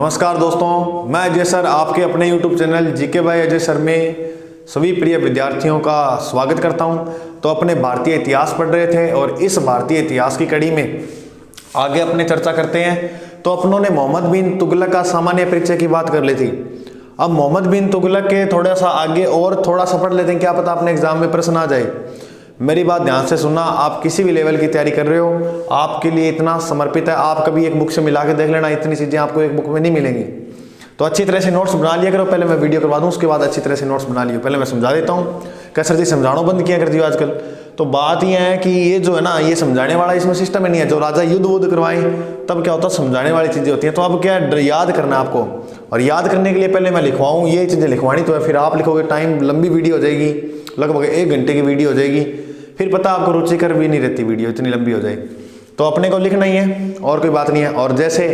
नमस्कार दोस्तों, मैं अजय सर आपके अपने YouTube channel GK by Ajay sir में सभी प्रिय विद्यार्थियों का स्वागत करता हूं। तो अपने भारतीय इतिहास पढ़ रहे थे और इस भारतीय इतिहास की कड़ी में आगे अपने चर्चा करते हैं। तो अपनों ने मोहम्मद बिन तुगलक का सामान्य परिचय की बात कर ली थी। अब मोहम्मद बिन तुगलक के थोड़ा सा आगे और थोड़ा सा पढ़ लेते हैं, क्या पता अपने एग्जाम में प्रश्न आ जाए। मेरी बात ध्यान से सुनना, आप किसी भी लेवल की तैयारी कर रहे हो, आपके लिए इतना समर्पित है। आप कभी एक बुक से मिला के देख लेना, इतनी चीज़ें आपको एक बुक में नहीं मिलेंगी। तो अच्छी तरह से नोट्स बना लिया करो। पहले मैं वीडियो करवा दूं, उसके बाद अच्छी तरह से नोट्स बना लियो। पहले मैं समझा देता हूँ। क्या सर जी समझाना बंद किया कर दियो आजकल। तो बात यह है कि ये जो है ना, ये समझाने वाला इसमें सिस्टम ही नहीं है। जो राजा युद्ध वुद्ध करवाए तब क्या होता है, समझाने वाली चीज़ें होती हैं। तो अब क्या याद करना है आपको, और याद करने के लिए पहले मैं लिखवाऊँ, ये चीज़ें लिखवानी तो है। फिर आप लिखोगे, टाइम लंबी वीडियो हो जाएगी, लगभग 1 घंटे की वीडियो हो जाएगी। फिर पता आपको रुचिकर भी नहीं रहती वीडियो, इतनी लंबी हो जाए। तो अपने को लिखना ही है और कोई बात नहीं है। और जैसे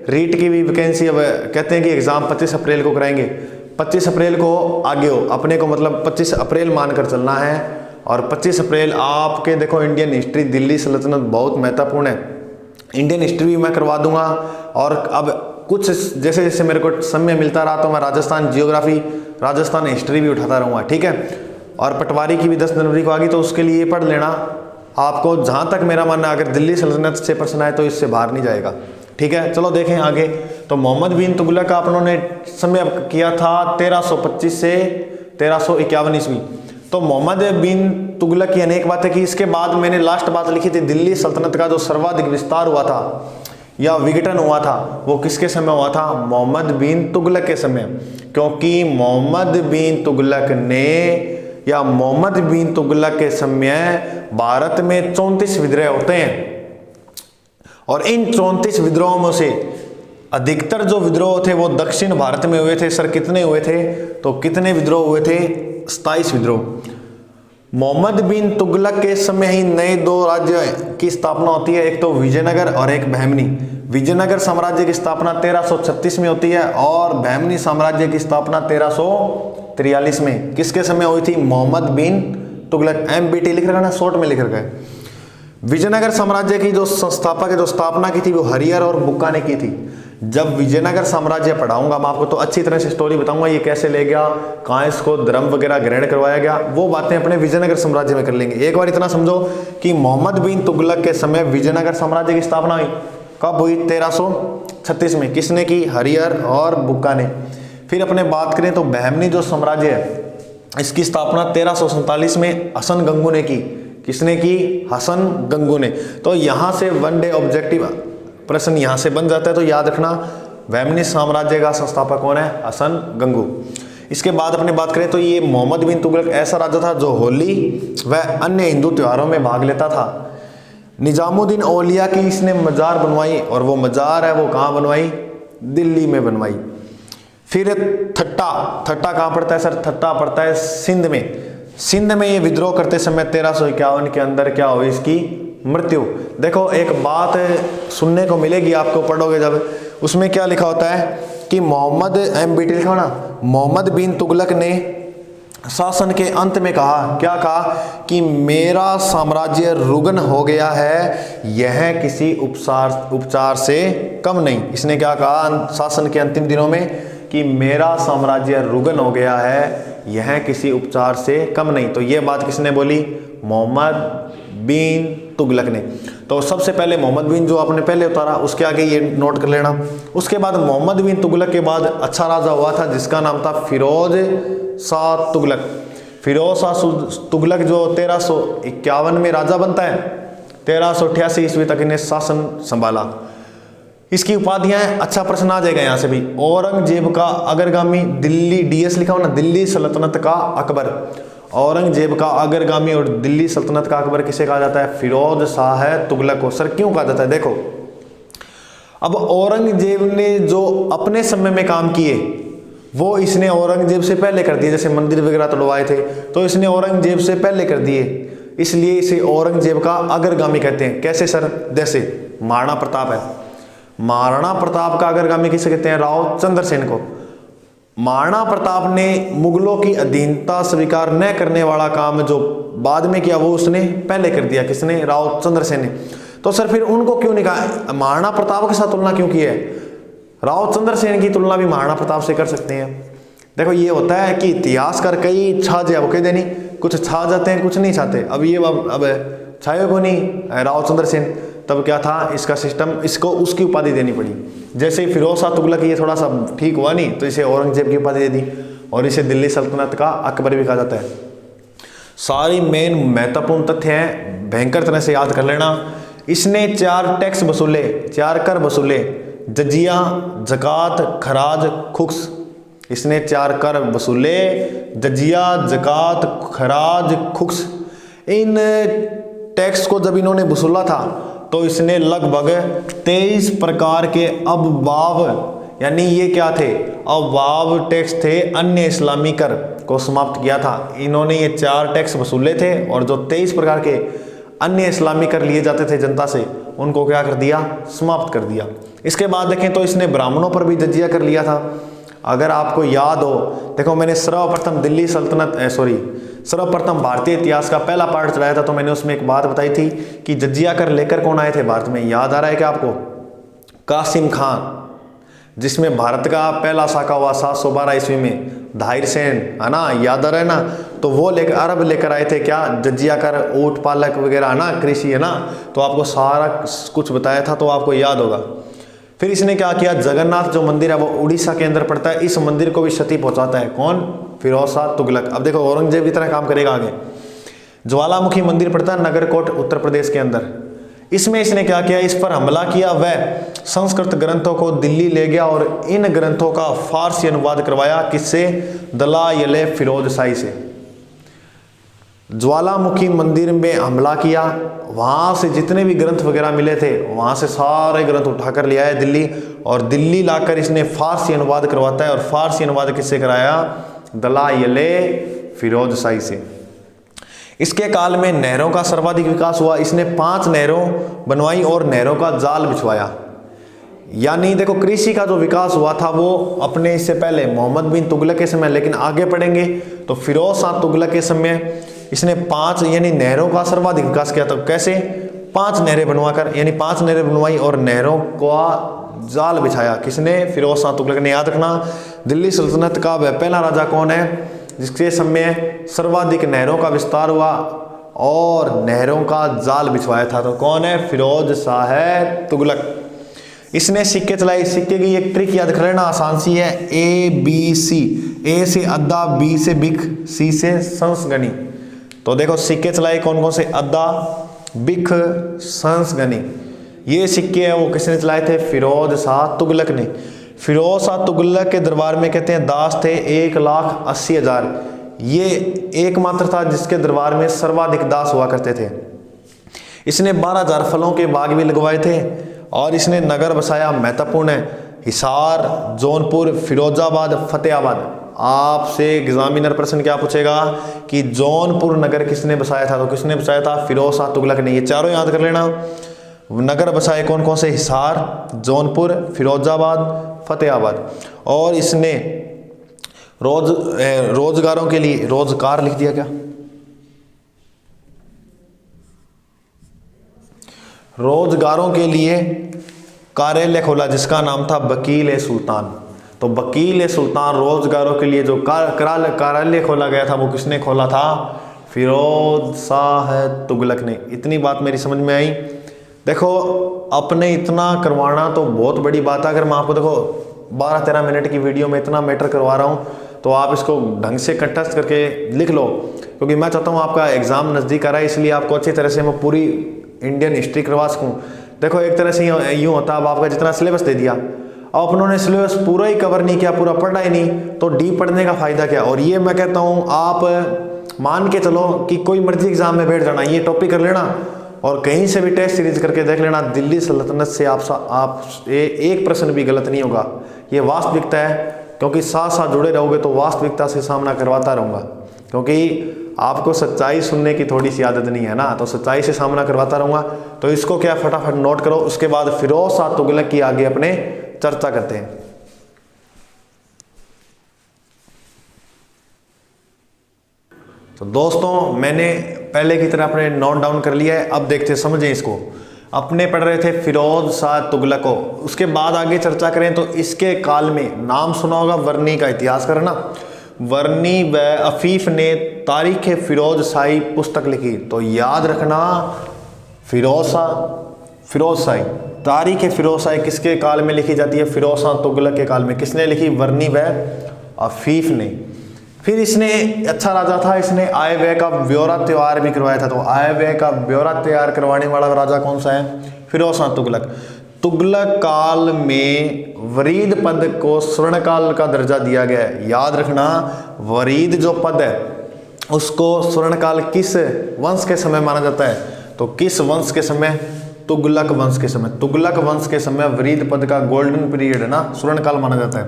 रीट की भी वैकेंसी, अब कहते हैं कि एग्ज़ाम 25 अप्रैल को कराएंगे। 25 अप्रैल को आगे हो, अपने को मतलब 25 अप्रैल मानकर चलना है। और 25 अप्रैल आपके देखो, इंडियन हिस्ट्री, दिल्ली सल्तनत बहुत महत्वपूर्ण है। इंडियन हिस्ट्री भी मैं करवा दूंगा। और अब कुछ जैसे जैसे मेरे को समय मिलता रहा तो मैं राजस्थान जियोग्राफी, राजस्थान हिस्ट्री भी उठाता रहूँगा, ठीक है। और पटवारी की भी 10 जनवरी को आ गई, तो उसके लिए पढ़ लेना। आपको जहाँ तक मेरा मानना है, अगर दिल्ली सल्तनत से प्रश्न आए तो इससे बाहर नहीं जाएगा, ठीक है। चलो देखें आगे। तो मोहम्मद बिन तुगलक का अपनों ने समय किया था 1325 से 1351 ईस्वी। तो मोहम्मद बिन तुगलक की अनेक बातें की। इसके बाद मैंने लास्ट बात लिखी थी, दिल्ली सल्तनत का जो सर्वाधिक विस्तार हुआ था या विघटन हुआ था, वो किसके समय हुआ था? मोहम्मद बिन तुगलक के समय। क्योंकि मोहम्मद बिन तुगलक ने या मोहम्मद बिन तुगलक के समय भारत में 34 विद्रोह होते हैं। और इन 34 विद्रोहों में से अधिकतर जो विद्रोह थे वो दक्षिण भारत में हुए थे। सर कितने हुए थे? तो कितने विद्रोह हुए थे? 27 विद्रोह। मोहम्मद बिन तुगलक के समय ही नए 2 राज्य की स्थापना होती है, एक तो विजयनगर और एक बहमनी। विजयनगर साम्राज्य की स्थापना 1336 में होती है और बहमनी साम्राज्य की स्थापना 1343 में। किसके समय हुई थी? मोहम्मद बिन तुगलक। MBT लिख रखा ना, शॉर्ट में लिख रखा है। विजयनगर साम्राज्य की जो संस्थापक है, जो स्थापना की थी, वो हरिहर और बुक्का ने की थी। जब विजयनगर साम्राज्य पढ़ाऊंगा मैं आपको, तो अच्छी तरह से स्टोरी बताऊंगा, ये कैसे ले गया, कहाँ इसको धर्म वगैरह ग्रहण करवाया गया, वो बातें अपने विजयनगर साम्राज्य में कर लेंगे। एक बार इतना समझो कि मोहम्मद बिन तुगलक के समय विजयनगर साम्राज्य की स्थापना हुई। कब हुई? 1336 में। किसने की? हरिहर और बुक्का ने। फिर अपने बात करें तो बहमनी जो साम्राज्य है, इसकी स्थापना 1347 में हसन गंगू ने की। किसने की? हसन गंगू ने। तो यहाँ से वन डे ऑब्जेक्टिव प्रश्न यहाँ से बन जाता है, तो याद रखना बहमनी साम्राज्य का संस्थापक कौन है? हसन गंगू। इसके बाद अपने बात करें तो ये मोहम्मद बिन तुगलक ऐसा राजा था जो होली व अन्य हिंदू त्योहारों में भाग लेता था। निजामुद्दीन औलिया की इसने मजार बनवाई, और वो मजार है वो कहाँ बनवाई? दिल्ली में बनवाई। फिर थट्टा कहाँ पड़ता है सर? थट्टा पड़ता है सिंध में। सिंध में ये विद्रोह करते समय 1351 के अंदर क्या हुई? इसकी मृत्यु। देखो एक बात सुनने को मिलेगी आपको, पढ़ोगे जब, उसमें क्या लिखा होता है कि मोहम्मद, MBT लिखा ना, मोहम्मद बिन तुगलक ने शासन के अंत में कहा, क्या कहा? कि मेरा साम्राज्य रुग्ण हो गया है, यह किसी उपचार से कम नहीं। इसने क्या कहा शासन के अंतिम दिनों में? कि मेरा साम्राज्य रुग्ण हो गया है, यह किसी उपचार से कम नहीं। तो ये बात किसने बोली? मोहम्मद बिन तुगलक ने। तो सबसे पहले मोहम्मद बिन जो आपने पहले उतारा, उसके आगे ये नोट कर लेना। उसके बाद मोहम्मद बिन तुगलक के बाद अच्छा राजा हुआ था जिसका नाम था फिरोज शाह तुगलक। फिरोज शाह तुगलक जो 1351 में राजा बनता है, 1388 ईस्वी तक इन्हें शासन संभाला। इसकी उपाधियां हैं, अच्छा प्रश्न आ जाएगा यहाँ से भी। औरंगजेब का अग्रगामी, दिल्ली DS लिखा हो ना, दिल्ली सल्तनत का अकबर। औरंगजेब का अग्रगामी और दिल्ली सल्तनत का अकबर किसे कहा जाता है? फिरोज शाह तुगलक को। सर क्यों कहा जाता है? देखो अब औरंगजेब ने जो अपने समय में काम किए वो इसने औरंगजेब से पहले कर दिए। जैसे मंदिर वगैरह तोड़वाए थे तो इसने औरंगजेब से पहले कर दिए, इसलिए इसे औरंगजेब का अग्रगामी कहते हैं। कैसे सर? जैसे महाराणा प्रताप है, महाराणा प्रताप का अग्रगामी किसे कहते हैं? राव चंद्रसेन को। महाराणा प्रताप ने मुगलों की अधीनता स्वीकार न करने वाला काम जो बाद में किया वो उसने पहले कर दिया। किसने? राव चंद्रसेन ने। तो सर फिर उनको क्यों नहीं कहा? महाराणा प्रताप के साथ तुलना क्यों की है? राव चंद्र सेन की तुलना भी महाराणा प्रताप से कर सकते हैं। देखो ये होता है कि इतिहासकार कई छा जाए वो कह देनी, कुछ छा जाते हैं कुछ नहीं छाते। अब ये अब छाए को नहीं राव चंद्र सेन, तब क्या था इसका सिस्टम, इसको उसकी उपाधि देनी पड़ी। जैसे फिरोज शाह तुगलक ये थोड़ा सा ठीक हुआ नहीं तो इसे औरंगजेब की उपाधि दे दी और इसे दिल्ली सल्तनत का अकबर भी कहा जाता है। सारी मेन महत्वपूर्ण तथ्य हैं, भयंकर तरह से याद कर लेना। इसने 4 टैक्स वसूले, 4 कर वसूले, जजिया, जकात, खराज, खुक्स। इसने 4 कर वसूले, जजिया, जकात, खराज, खुक्स। इन टैक्स को जब इन्होंने वसूला था तो इसने लगभग 23 प्रकार के अबवाब, यानी ये क्या थे, अबवाब टैक्स थे, अन्य इस्लामी कर को समाप्त किया था। इन्होंने ये 4 टैक्स वसूले थे और जो 23 प्रकार के अन्य इस्लामी कर लिए जाते थे जनता से, उनको क्या कर दिया, समाप्त कर दिया। इसके बाद देखें तो इसने ब्राह्मणों पर भी जजिया कर लिया था। अगर आपको याद हो, देखो मैंने सर्वप्रथम दिल्ली सल्तनत सर्वप्रथम भारतीय इतिहास का पहला पार्ट चलाया था, तो मैंने उसमें एक बात बताई थी कि जजिया कर लेकर कौन आए थे भारत में, याद आ रहा है क्या आपको? कासिम खान, जिसमें भारत का पहला साका हुआ 712 ईस्वी में, धाहिर सेन, है ना, याद आ रहा है ना। तो वो लेकर अरब लेकर आए थे क्या, जजिया कर, ऊँट पालक वगैरह, है ना, कृषि, है ना। तो आपको सारा कुछ बताया था तो आपको याद होगा। फिर इसने क्या किया, जगन्नाथ जो मंदिर है वो उड़ीसा के अंदर पड़ता है, इस मंदिर को भी क्षति पहुंचाता है। कौन? फिरोज शाह तुगलक। अब देखो औरंगजेब की तरह काम करेगा आगे। ज्वालामुखी मंदिर पड़ता है नगरकोट उत्तर प्रदेश के अंदर, इसमें इसने क्या किया, इस पर हमला किया। वह संस्कृत ग्रंथों को दिल्ली ले गया और इन ग्रंथों का फारसी अनुवाद करवाया, किससे? दलाइल फिरोज शाही से। ज्वालामुखी मंदिर में हमला किया, वहां से जितने भी ग्रंथ वगैरह मिले थे वहां से सारे ग्रंथ उठाकर ले आया दिल्ली, और दिल्ली लाकर इसने फारसी अनुवाद करवाता है। और फारसी अनुवाद किससे कराया? दलाइल फिरोज शाही से। इसके काल में नहरों का सर्वाधिक विकास हुआ। इसने 5 नहरों बनवाई और नहरों का जाल बिछवाया। यानी देखो कृषि का जो विकास हुआ था वो अपने इससे पहले मोहम्मद बिन तुगलक के समय, लेकिन आगे पढ़ेंगे तो फिरोज शाह तुगलक के समय इसने 5 यानी नहरों का सर्वाधिक विकास किया। तो कैसे? 5 नहरें बनवाकर, यानी 5 नहरें बनवाई और नहरों का जाल बिछाया। किसने? फिरोज शाह तुगलक ने। याद रखना, दिल्ली सल्तनत का वह पहला राजा कौन है जिसके समय सर्वाधिक नहरों का विस्तार हुआ और नहरों का जाल बिछवाया था? तो कौन है? फिरोज शाह तुगलक। इसने सिक्के चलाए। सिक्के की एक ट्रिक याद कर लेना, आसान सी है, ABC। ए से अद्दा, बी से बिक, सी से संसगनी। तो देखो सिक्के चलाए कौन कौन से? अद्दा, बिख, संसगनी। ये सिक्के हैं वो किसने चलाए थे? फिरोज शाह तुगलक ने। फिरोज शाह तुगलक के दरबार में कहते हैं दास थे 1,80,000। ये एकमात्र था जिसके दरबार में सर्वाधिक दास हुआ करते थे। इसने 12,000 फलों के बाग भी लगवाए थे और इसने नगर बसाया। महत्वपूर्ण है, हिसार, जौनपुर, फिरोजाबाद, फतेहाबाद। आपसे एग्जामिनर प्रश्न क्या पूछेगा कि जौनपुर नगर किसने बसाया था? तो किसने बसाया था? फिरोज शाह तुगलक ने। ये चारों याद कर लेना। नगर बसाए कौन कौन से? हिसार, जौनपुर, फिरोजाबाद, फतेहाबाद। और इसने रोजगारों के लिए, रोजगार लिख दिया क्या? रोजगारों के लिए कार्यालय खोला जिसका नाम था वकील सुल्तान। तो वकील सुल्तान रोजगारों के लिए जो कार्यालय खोला गया था वो किसने खोला था? फिरोज शाह तुगलक ने। इतनी बात मेरी समझ में आई। देखो अपने इतना करवाना तो बहुत बड़ी बात है। अगर मैं आपको देखो 12-13 मिनट की वीडियो में इतना मैटर करवा रहा हूँ तो आप इसको ढंग से कंठस्थ करके लिख लो, क्योंकि मैं चाहता हूँ आपका एग्जाम नज़दीक आ रहा है, इसलिए आपको अच्छी तरह से मैं पूरी इंडियन हिस्ट्री करवा सकूँ। देखो एक तरह से यूँ होता है, अब आपका जितना सिलेबस दे दिया, अब उन्होंने सिलेबस पूरा ही कवर नहीं किया, पूरा पढ़ा ही नहीं, तो डीप पढ़ने का फ़ायदा क्या? और ये मैं कहता हूँ आप मान के चलो कि कोई मर्जी एग्जाम में बैठ जाना, ये टॉपिक कर लेना और कहीं से भी टेस्ट सीरीज करके देख लेना, दिल्ली सल्तनत से आप एक प्रश्न भी गलत नहीं होगा। ये वास्तविकता है, क्योंकि साथ साथ जुड़े रहोगे तो वास्तविकता से सामना करवाता रहूँगा, क्योंकि आपको सच्चाई सुनने की थोड़ी सी आदत नहीं है ना, तो सच्चाई से सामना करवाता रहूँगा। तो इसको क्या फटाफट नोट करो, उसके बाद फिरोज शाह तुगलक की आगे अपने चर्चा करते हैं। तो दोस्तों मैंने पहले की तरह अपने नोट डाउन कर लिया है, अब देखते समझें इसको। अपने पढ़ रहे थे फिरोज शाह तुगलक को। उसके बाद आगे चर्चा करें तो इसके काल में नाम सुना होगा वर्नी का इतिहास करना। वर्नी व अफीफ ने तारीख फिरोज शाही पुस्तक लिखी। तो याद रखना फिरोज शाही तारीख फिरोज शाही किसके काल में लिखी जाती है? फिरोज शाह तुगलक के काल में। किसने लिखी? वर्नी व अफीफ ने। फिर इसने अच्छा राजा था, इसने आय व्यय का ब्यौरा तैयार भी करवाया था। तो आय व्यय का ब्यौरा तैयार करवाने वाला राजा कौन सा है? फिरोज शाह तुगलक। तुगलक काल में वरीद पद को स्वर्ण काल का दर्जा दिया गया है। याद रखना वरीद जो पद है उसको स्वर्ण काल किस वंश के समय माना जाता है? तो किस वंश के समय? तुगलक वंश के समय। तुगलक वंश के समय वरीद पद का गोल्डन पीरियड है ना, स्वर्ण काल माना जाता है।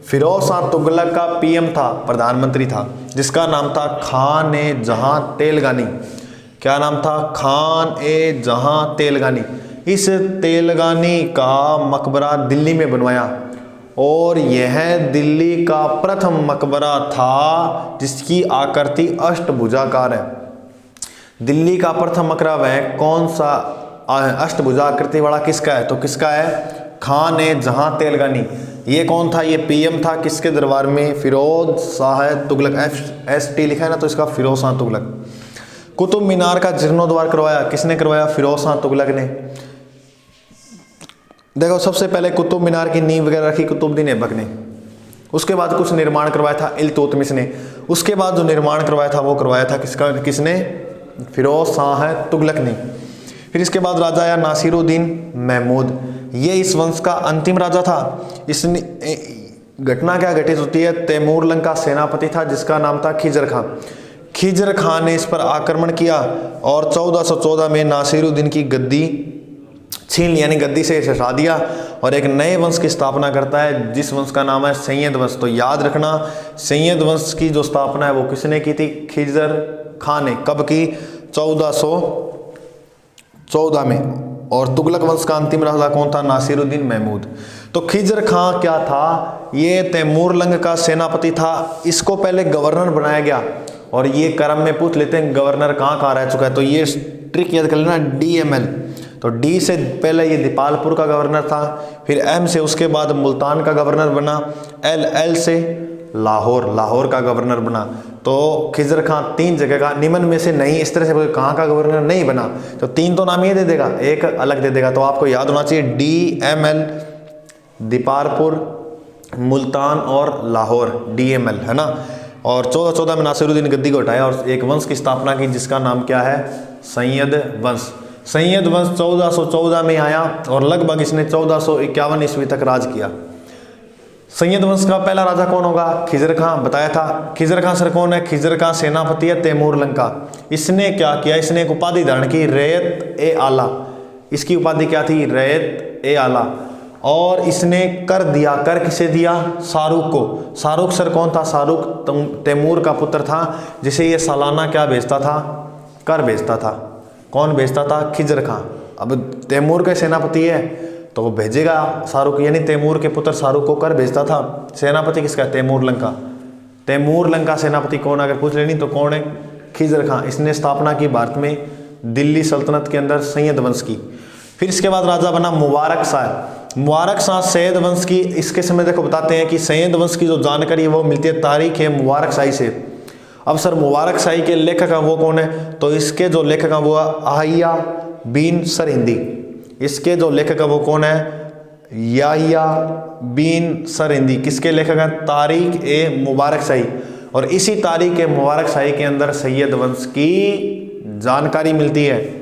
फिरोज शाह तुगलक का पीएम था, प्रधानमंत्री था, जिसका नाम था खान ए जहां तेलगानी। क्या नाम था? खान ए जहां तेलगानी। इस तेलगानी का मकबरा दिल्ली में बनवाया और यह दिल्ली का प्रथम मकबरा था जिसकी आकृति अष्टभुजाकार है। दिल्ली का प्रथम मकबरा वह कौन सा अष्टभुजा आकृति वाला किसका है? तो किसका है? खान ए जहां तेलगानी। ये कौन था? ये पीएम था किसके दरबार में? फिरोज शाह तुगलक। FST लिखा है ना, तो इसका फिरोज शाह तुगलक। कुतुब मीनार का जीर्णोद्धार करवाया किसने करवाया? फिरोज शाह तुगलक ने। देखो सबसे पहले कुतुब मीनार की नींव वगैरह रखी कुतुबुद्दीन ऐबक ने। उसके बाद कुछ निर्माण करवाया था इल्तुतमिश ने। उसके बाद जो निर्माण करवाया था वो करवाया था किसने? फिरोज शाह तुगलक ने। फिर इसके बाद राजा आया नासिरुद्दीन महमूद। ये इस वंश का अंतिम राजा था। इसने घटना क्या घटित होती है? तैमूर लंग का सेनापति था जिसका नाम था खिजर खां। खिजर खां ने इस पर आक्रमण किया और 1414 में नासिरुद्दीन की गद्दी छीन ली, यानी गद्दी से हटा दिया और एक नए वंश की स्थापना करता है जिस वंश का नाम है सैयद वंश। तो याद रखना सैयद वंश की जो स्थापना है वो किसने की थी? खिजर खां ने। कब की? 1414 में। और तुगलक वंश का अंतिम राजा कौन था? नासिरुद्दीन महमूद। तो खिजर खां क्या था? ये तैमूर लंग का सेनापति था। इसको पहले गवर्नर बनाया गया और ये क्रम में पूछ लेते हैं गवर्नर कहाँ रह चुका है। तो ये ट्रिक याद कर लेना DML। तो D से पहले ये दीपालपुर का गवर्नर था, फिर M से उसके बाद मुल्तान का गवर्नर बना, L से लाहौर का गवर्नर बना। तो खिजर खां 3 जगह का, निम्न में से नहीं, इस तरह से कोई कहाँ का गवर्नर नहीं बना। तो 3 तो नाम ये दे देगा, एक अलग दे देगा। तो आपको याद होना चाहिए DML, दीपालपुर, मुल्तान और लाहौर, DML है ना। और 1414 में नासिरुद्दीन गद्दी को हटाया और एक वंश की स्थापना की जिसका नाम क्या है? सैयद वंश। सैयद वंश 1414 में आया और लगभग इसने 1451 ईस्वी तक राज किया। सैयद वंश का पहला राजा कौन होगा? खिजर खां बताया था। खिजर खां सर कौन है? खिजर खां सेनापति है तैमूर लंग का। इसने क्या किया? इसने एक उपाधि धारण की, रैयत ए आला। इसकी उपाधि क्या थी? रैयत ए आला। और इसने कर दिया। कर किसे दिया? शाहरुख को। शाहरुख सर कौन था? शाहरुख तैमूर का पुत्र था जिसे ये सालाना क्या भेजता था? कर भेजता था। कौन भेजता था? खिजर खां। अब तैमूर के सेनापति है तो वो भेजेगा शाहरुख, यानी तैमूर के पुत्र शाहरुख को कर भेजता था। सेनापति किसका? तैमूर लंग का। तैमूर लंग का सेनापति कौन अगर पूछ लेनी तो कौन है? खिजर खां। इसने स्थापना की भारत में दिल्ली सल्तनत के अंदर सैयद वंश की। फिर इसके बाद राजा बना मुबारक शाह। मुबारक शाह सैयद वंश की। इसके समय देखो बताते हैं कि सैयद वंश की जो जानकारी है वो मिलती है तारीख है मुबारक शाही से। अब सर मुबारक शाही के लेखक हैं वो कौन है? तो इसके जो लेखक हैं वो अहिया बिन सरहिंदी। इसके जो लेखक है वो कौन है? याहिया बिन सरहिंदी। किसके लेखक हैं? तारीख ए मुबारक शाही। और इसी तारीख ए मुबारक शाही के अंदर सैयद वंश की जानकारी मिलती है।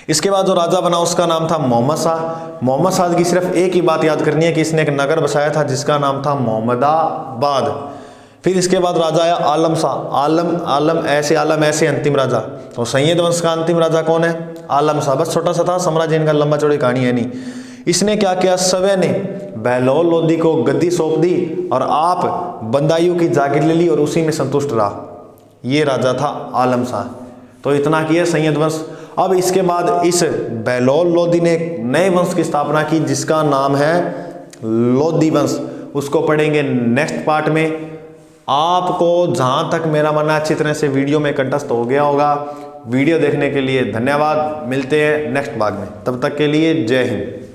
इसके बाद जो राजा बना उसका नाम था मोहम्मद शाह। मोहम्मद शाह की सिर्फ एक ही बात याद करनी है कि इसने एक नगर बसाया था जिसका नाम था मोहम्मदाबाद। फिर इसके बाद राजा आया आलम शाह। आलम ऐसे अंतिम राजा। तो सैयद वंश का अंतिम राजा कौन है? आलम शाह। बस छोटा सा था साम्राज्य, इनका लंबा चौड़ी कहानी है नहीं। इसने क्या किया? सवे ने बहलोल लोदी को गद्दी सौंप दी और आप बंदायूं की जागीर ले ली और उसी में संतुष्ट रहा। ये राजा था आलम शाह। तो इतना किया सैयद वंश। अब इसके बाद इस बहलोल लोदी ने एक नए वंश की स्थापना की जिसका नाम है लोदी वंश। उसको पढ़ेंगे नेक्स्ट पार्ट में। आपको जहाँ तक मेरा मानना अच्छी तरह से वीडियो में कंठस्थ हो गया होगा, वीडियो देखने के लिए धन्यवाद। मिलते हैं नेक्स्ट भाग में, तब तक के लिए जय हिंद।